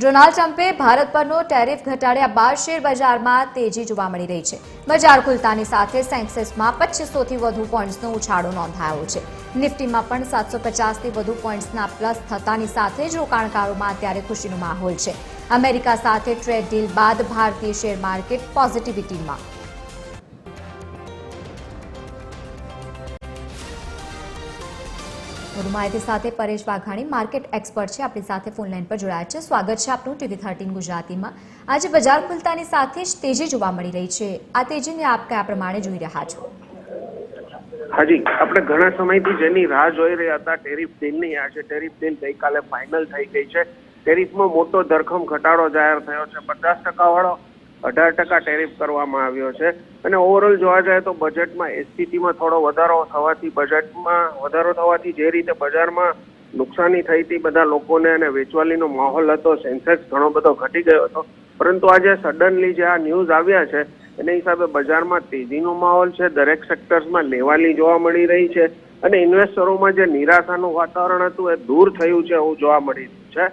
Donald ટ્રમ્પે ભારત પરનો tariff ઘટાડ્યા બાદ શેર બજારમાં તેજી જોવા મળી રહી છે। બજાર ખુલતાની સાથે સેન્સેક્સમાં 2500થી વધુ પોઈન્ટ્સનો ઉછાળો નોંધાયો છે। નિફ્ટીમાં પણ 750થી વધુ પોઈન્ટ્સના પ્લસ થતાની સાથે જ રોકાણકારોમાં અત્યારે ખુશીનો માહોલ છે। અમેરિકા સાથે ટ્રેડ ડીલ બાદ ભારતીય શેર માર્કેટ પોઝિટિવિટીમાં। વધુ માહિતી સાથે પરેશ વાઘાણી માર્કેટ એક્સપર્ટ છે, આપણી સાથે ફોન લાઈન પર જોડાયા છે। સ્વાગત છે આપનું ટીવી 13 ગુજરાતીમાં। આજે બજાર ખુલતાની સાથે જ તેજી જોવા મળી રહી છે, આ તેજીને આપ કયા પ્રમાણે જોઈ રહ્યા છો? હાજી, આપણે ઘણા સમયથી જેની રાહ જોઈ રહ્યા હતા ટેરિફ ડીલની, આજે ટેરિફ ડીલ ગઈકાલે ફાઇનલ થઈ ગઈ છે। ટેરિફમાં મોટો ધરખમ ઘટાડો જાહેર થયો છે। 50% વાળો 18% ટેરિફ કરવામાં આવ્યો છે અને ઓવરઓલ જોવા જાય તો બજેટમાં એસટીટીમાં થોડો વધારો થવાથી જે રીતે બજારમાં નુકસાની થઈ હતી બધા લોકોને અને વેચવાલીનો માહોલ હતો, સેન્સેક્સ ઘણો બધો ઘટી ગયો હતો, પરંતુ આજે સડનલી જે આ ન્યૂઝ આવ્યા છે એના હિસાબે બજારમાં તેજીનો માહોલ છે। દરેક સેક્ટર્સમાં લેવાલી જોવા મળી રહી છે અને ઇન્વેસ્ટરોમાં જે નિરાશાનું વાતાવરણ હતું એ દૂર થયું છે એવું જોવા મળી રહ્યું છે।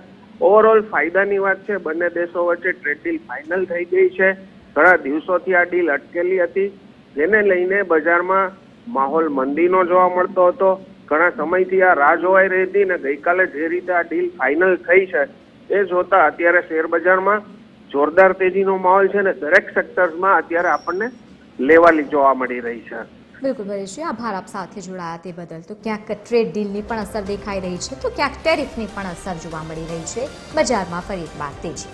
ઓવરઓલ ફાયદાની વાત છે, બંને દેશો વચ્ચે ટ્રેડ ડીલ ફાઇનલ થઈ ગઈ છે। ઘણા દિવસોથી આ ડીલ અટકેલી હતી, જેને લઈને બજારમાં માહોલ મંદીનો જોવા મળતો હતો। ઘણા સમયથી આ રાહ જોવાઈ રહી હતી ને ગઈકાલે જે રીતે આ ડીલ ફાઇનલ થઈ છે એ જોતા અત્યારે શેર બજારમાં જોરદાર તેજીનો માહોલ છે ને દરેક સેક્ટર્સમાં અત્યારે આપણને લેવાલી જોવા મળી રહી છે। બિલકુલ પરેશજી, આભાર આપ સાથે જોડાયા તે બદલ। તો ક્યાંક ટ્રેડ ડીલની પણ અસર દેખાઈ રહી છે, તો ક્યાંક ટેરિફની પણ અસર જોવા મળી રહી છે, બજારમાં ફરી એકવાર તેજી।